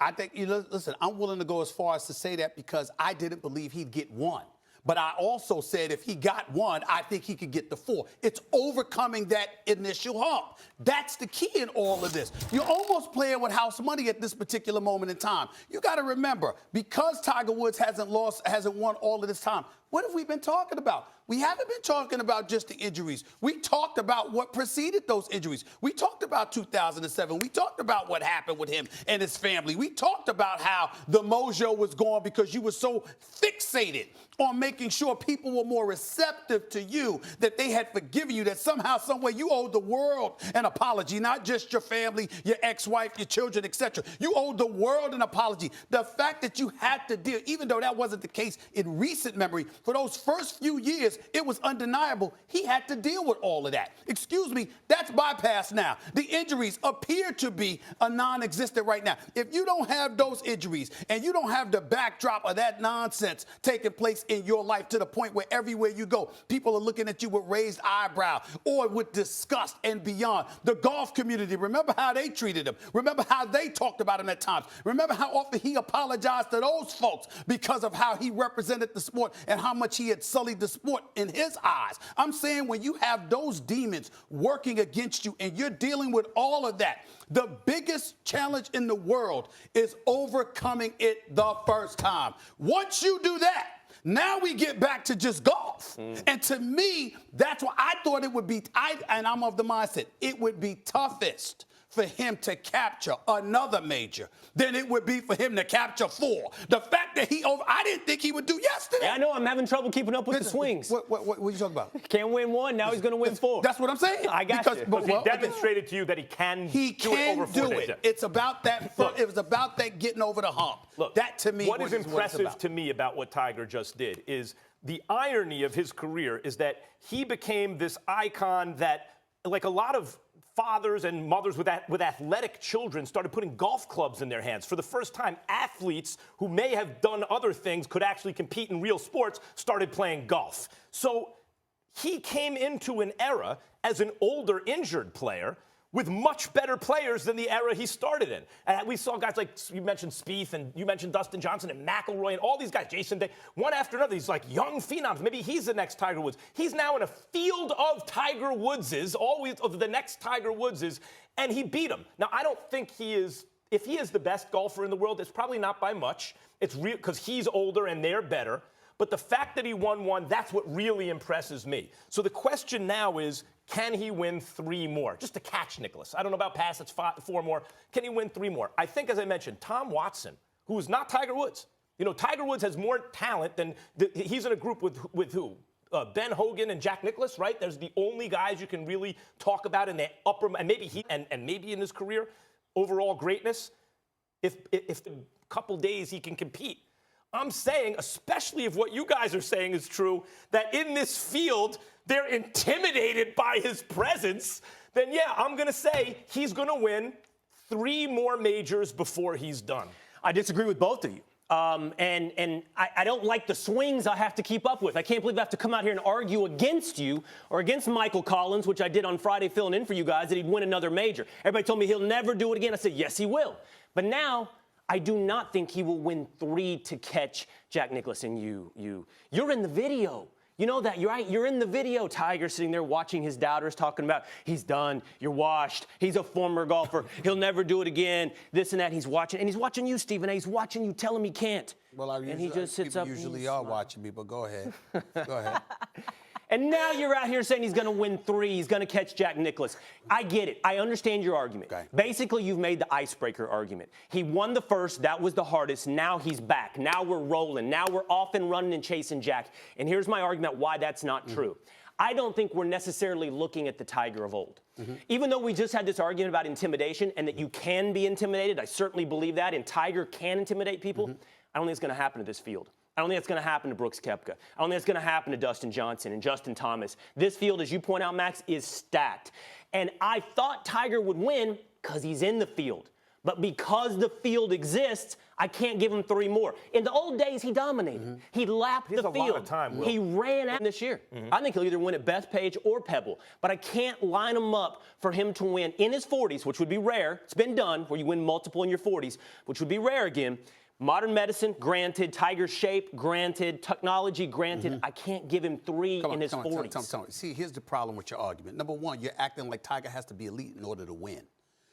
I think, listen, I'm willing to go as far as to say that because I didn't believe he'd get one. But I also said if he got one, I think he could get the 4. It's overcoming that initial hump. That's the key in all of this. You're almost playing with house money at this particular moment in time. You got to remember, because Tiger Woods hasn't won all of this time, what have we been talking about? We haven't been talking about just the injuries. We talked about what preceded those injuries. We talked about 2007. We talked about what happened with him and his family. We talked about how the mojo was gone because you were so fixated on making sure people were more receptive to you, that they had forgiven you, that somehow, some way you owed the world an apology, not just your family, your ex-wife, your children, etc. You owed the world an apology. The fact that you had to deal, even though that wasn't the case in recent memory, for those first few years, it was undeniable. He had to deal with all of that. Excuse me, that's bypassed now. The injuries appear to be a non-existent right now. If you don't have those injuries and you don't have the backdrop of that nonsense taking place in your life to the point where everywhere you go, people are looking at you with raised eyebrow or with disgust and beyond. The golf community, remember how they treated him. Remember how they talked about him at times. Remember how often he apologized to those folks because of how he represented the sport and how much he had sullied the sport in his eyes. I'm saying when you have those demons working against you and you're dealing with all of that, the biggest challenge in the world is overcoming it the first time. Once you do that, now we get back to just golf. And to me, that's why I thought it would be, and I'm of the mindset, it would be toughest for him to capture another major than it would be for him to capture 4. The fact that I didn't think he would do yesterday. Yeah, I know. I'm having trouble keeping up with the swings. What are you talking about? Can't win 1. Now he's going to win 4. That's what I'm saying. I got you. But he demonstrated to you that he can do it over 4 days. It's about that. It was about that getting over the hump. Look, that to me, what is impressive to me about what Tiger just did is the irony of his career is that he became this icon that, like a lot of fathers and mothers with athletic children, started putting golf clubs in their hands. For the first time, athletes who may have done other things could actually compete in real sports started playing golf. So he came into an era as an older injured player with much better players than the era he started in. And we saw guys like, you mentioned Spieth, and you mentioned Dustin Johnson and McIlroy and all these guys, Jason Day, one after another, these like young phenoms. Maybe he's the next Tiger Woods. He's now in a field of Tiger Woodses, always of the next Tiger Woodses, and he beat him. Now, I don't think he is, if he is the best golfer in the world, it's probably not by much. It's real because he's older and they're better. But the fact that he won 1, that's what really impresses me. So the question now is, can he win 3 more? Just to catch Nicklaus. I don't know about pass, it's 4 more. Can he win 3 more? I think, as I mentioned, Tom Watson, who is not Tiger Woods. You know, Tiger Woods has more talent than, he's in a group with who? Ben Hogan and Jack Nicklaus, right? There's the only guys you can really talk about in the upper, and maybe maybe in his career, overall greatness. If a couple days he can compete. I'm saying, especially if what you guys are saying is true, that in this field, they're intimidated by his presence, then yeah, I'm going to say he's going to win 3 more majors before he's done. I disagree with both of you. And I don't like the swings I have to keep up with. I can't believe I have to come out here and argue against you or against Michael Collins, which I did on Friday filling in for you guys, that he'd win another major. Everybody told me he'll never do it again. I said, yes, he will. But now I do not think he will win 3 to catch Jack Nicklaus. And you're in the video. You know that, you're in the video. Tiger sitting there watching his doubters talking about, he's done, you're washed, he's a former golfer, he'll never do it again, this and that. He's watching you, Stephen A. He's watching you, tell him he can't. Well, he just sits up. Usually are watching me, but go ahead. Go ahead. And now you're out here saying he's going to win 3. He's going to catch Jack Nicklaus. I get it. I understand your argument. Okay. Basically, you've made the icebreaker argument. He won the first. That was the hardest. Now he's back. Now we're rolling. Now we're off and running and chasing Jack. And here's my argument why that's not true. I don't think we're necessarily looking at the Tiger of old. Even though we just had this argument about intimidation and that you can be intimidated, I certainly believe that, and Tiger can intimidate people, I don't think it's going to happen to this field. I don't think it's going to happen to Brooks Koepka. I don't think it's going to happen to Dustin Johnson and Justin Thomas. This field, as you point out, Max, is stacked. And I thought Tiger would win because he's in the field. But because the field exists, I can't give him 3 more. In the old days, he dominated. He lapped the field. He has a lot of time, Will. He ran out this year. I think he'll either win at Bethpage or Pebble. But I can't line him up for him to win in his 40s, which would be rare. It's been done where you win multiple in your 40s, which would be rare again. Modern medicine, granted. Tiger shape, granted. Technology, granted. I can't give him 3 in his 40s. Tell me. See, here's the problem with your argument. Number one, you're acting like Tiger has to be elite in order to win.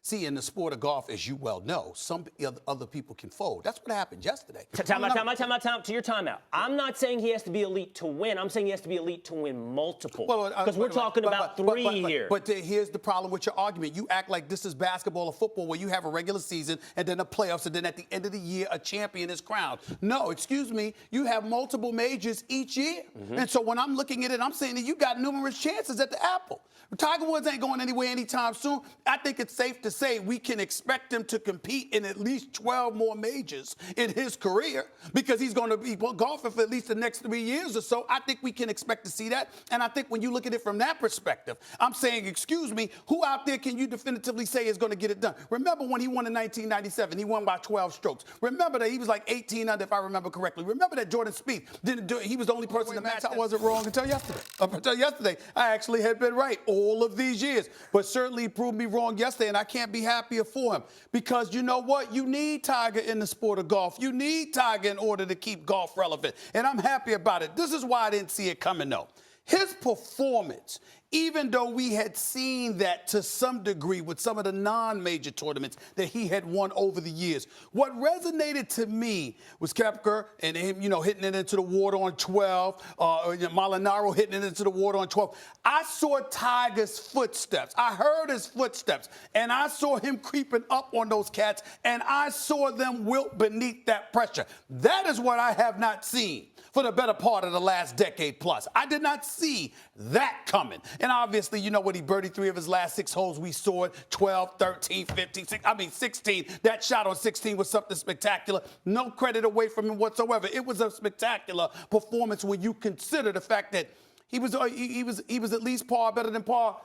See, in the sport of golf, as you well know, some other people can fold. That's what happened yesterday. Time out. To your timeout. I'm not saying he has to be elite to win. I'm saying he has to be elite to win multiple. Because we're talking about 3 here. But here's the problem with your argument. You act like this is basketball or football where you have a regular season and then the playoffs and then at the end of the year, a champion is crowned. No, excuse me. You have multiple majors each year. And so when I'm looking at it, I'm saying that you got numerous chances at the apple. Tiger Woods ain't going anywhere anytime soon. I think it's safe to say we can expect him to compete in at least 12 more majors in his career because he's going to be golfing for at least the next 3 years or so. I think we can expect to see that. And I think when you look at it from that perspective, I'm saying, excuse me, who out there can you definitively say is going to get it done? Remember when he won in 1997, he won by 12 strokes. Remember that he was like 18 under, if I remember correctly. Remember that Jordan Spieth didn't do it. He was the only person to match. I wasn't wrong until yesterday. Up until yesterday, I actually had been right all of these years, but certainly he proved me wrong yesterday, and I can't be happier for him because you know what? You need Tiger in the sport of golf. You need Tiger in order to keep golf relevant, and I'm happy about it. This is why I didn't see it coming, though. His performance, even though we had seen that to some degree with some of the non-major tournaments that he had won over the years, what resonated to me was Koepka and him, hitting it into the water on 12, Molinaro hitting it into the water on 12. I saw Tiger's footsteps. I heard his footsteps, and I saw him creeping up on those cats, and I saw them wilt beneath that pressure. That is what I have not seen for the better part of the last decade plus. I did not see that coming. And obviously, you know what, he birdied 3 of his last 6 holes. We saw it, 12, 13, 15, 16. That shot on 16 was something spectacular. No credit away from him whatsoever. It was a spectacular performance when you consider the fact that he was at least par, better than par,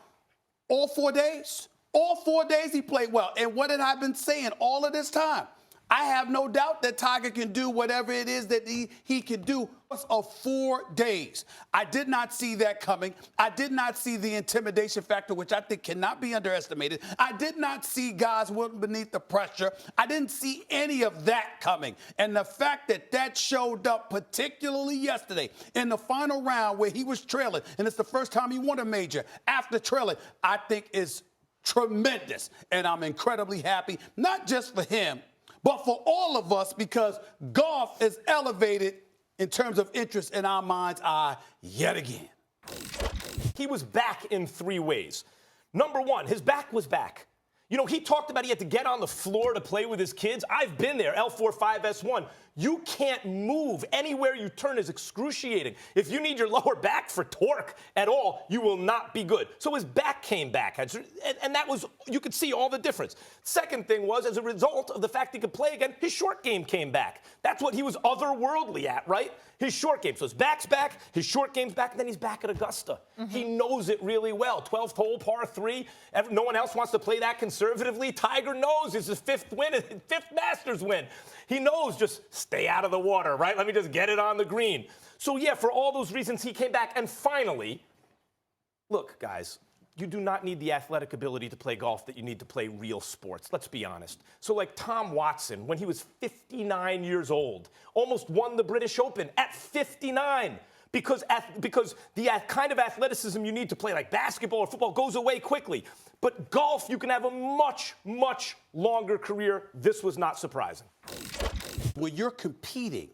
all 4 days. All 4 days he played well. And what had I been saying all of this time? I have no doubt that Tiger can do whatever it is that he can do of 4 days. I did not see that coming. I did not see the intimidation factor, which I think cannot be underestimated. I did not see guys wilting beneath the pressure. I didn't see any of that coming. And the fact that that showed up, particularly yesterday in the final round where he was trailing, and it's the first time he won a major after trailing, I think is tremendous. And I'm incredibly happy, not just for him, but for all of us, because golf is elevated in terms of interest in our mind's eye yet again. He was back in 3 ways. Number one, his back was back. He talked about he had to get on the floor to play with his kids. I've been there, L45S1. You can't move. Anywhere you turn is excruciating. If you need your lower back for torque at all, you will not be good. So his back came back. And that was, you could see all the difference. Second thing was, as a result of the fact he could play again, his short game came back. That's what he was otherworldly at, right? His short game. So his back's back, his short game's back, and then he's back at Augusta. He knows it really well. 12th hole, par 3. No one else wants to play that conservatively. Tiger knows it's his 5th win, 5th Masters win. He knows just stay out of the water, right? Let me just get it on the green. So, yeah, for all those reasons, he came back. And finally, look, guys, you do not need the athletic ability to play golf that you need to play real sports. Let's be honest. So, like Tom Watson, when he was 59 years old, almost won the British Open at 59. Because the kind of athleticism you need to play like basketball or football goes away quickly. But golf, you can have a much, much longer career. This was not surprising. When you're competing,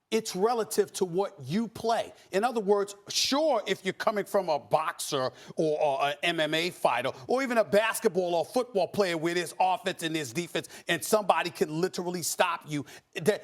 it's relative to what you play. In other words, sure, if you're coming from a boxer or an MMA fighter or even a basketball or football player where there's offense and there's defense and somebody can literally stop you,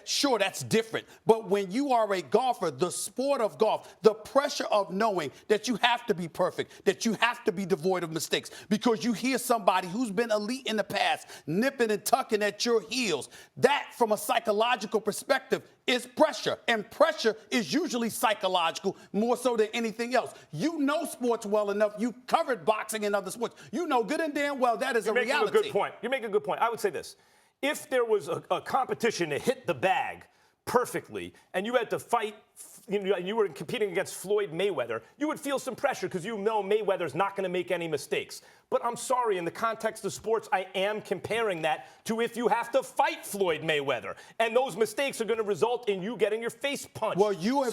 sure, that's different. But when you are a golfer, the sport of golf, the pressure of knowing that you have to be perfect, that you have to be devoid of mistakes because you hear somebody who's been elite in the past nipping and tucking at your heels, that from a psychological perspective is pressure. And pressure is usually psychological more so than anything else. You know sports well enough. You covered boxing and other sports. You know good and damn well that is a reality. You're making a good point. I would say this. if there was a competition to hit the bag perfectly, and you had to fight, you were competing against Floyd Mayweather, you would feel some pressure because you know Mayweather's not going to make any mistakes. But I'm sorry, in the context of sports, I am comparing that to if you have to fight Floyd Mayweather, and those mistakes are going to result in you getting your face punched. Well, you have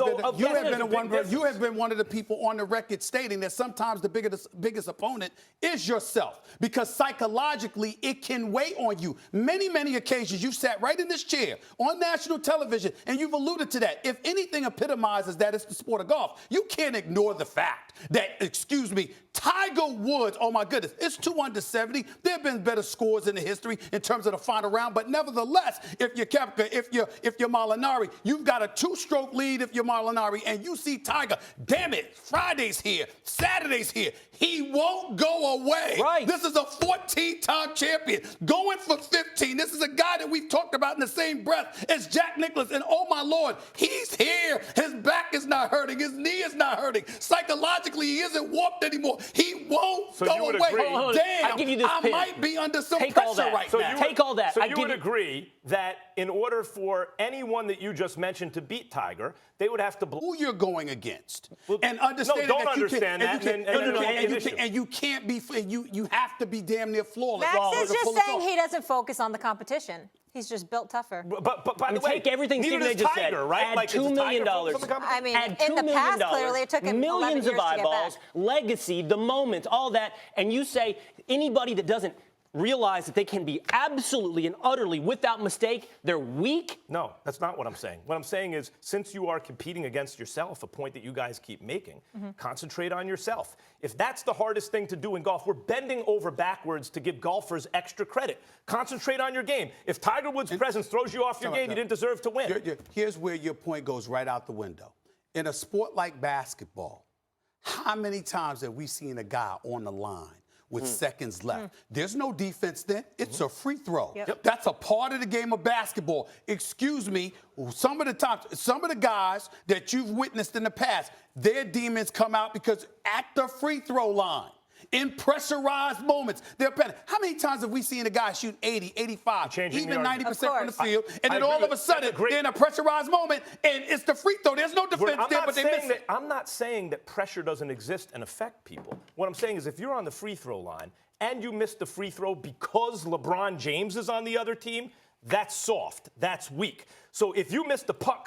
been one of the people on the record stating that sometimes the biggest opponent is yourself, because psychologically it can weigh on you. Many occasions you sat right in this chair on national television, and you've alluded to that. If anything epitomizes that, it's the sport of golf. You can't ignore the fact that, Tiger Woods, oh my goodness, it's 2-70. There have been better scores in the history in terms of the final round, but nevertheless, if you're Koepka, if you're Molinari, you've got a 2-stroke lead if you're Molinari, and you see Tiger, damn it, Friday's here, Saturday's here. He won't go away. Right. This is a 14-time champion going for 15. This is a guy that we've talked about in the same breath as Jack Nicklaus, and oh my Lord, he's here. His back is not hurting. His knee is not hurting. Psychologically, he isn't warped anymore. He won't go you would away. agree. Damn, I give you this I pin. might be under some Take all pressure that. right So now. Take all that. So I you give would agree that in order for anyone that you just mentioned to beat Tiger, they would have to who you're going against, Well, and understand no, don't that understand that, you have to be damn near flawless. Max is to pull just this saying off. he doesn't focus on the competition. He's just built tougher. But by the way, take everything neither Stephen A does just Tiger, said. right? Add like, $2 is million. Tiger from the competition? I mean, Add $2 in the million, past, clearly, it took him 11 millions years of to get eyeballs, back. legacy, the moment, all that, and you say anybody that doesn't realize that they can be absolutely and utterly without mistake, they're weak? No, that's not what I'm saying. What I'm saying is, since you are competing against yourself, a point that you guys keep making, concentrate on yourself. If that's the hardest thing to do in golf, we're bending over backwards to give golfers extra credit. Concentrate on your game. If Tiger Woods' presence throws you off your game, you didn't deserve to win. Here's where your point goes right out the window. In a sport like basketball, how many times have we seen a guy on the line with seconds left? There's no defense then. It's a free throw. Yep. That's a part of the game of basketball. Excuse me, some of the guys that you've witnessed in the past, their demons come out because at the free throw line, in pressurized moments, they're penning. How many times have we seen a guy shoot 80, 85, Changing even the 90% argument. from the field, and I then agree all of a with- sudden, that's a great- they're in a pressurized moment, and it's the free throw. There's no defense there, but they miss it. I'm not saying that pressure doesn't exist and affect people. What I'm saying is if you're on the free throw line and you miss the free throw because LeBron James is on the other team, that's soft. That's weak. So if you miss the puck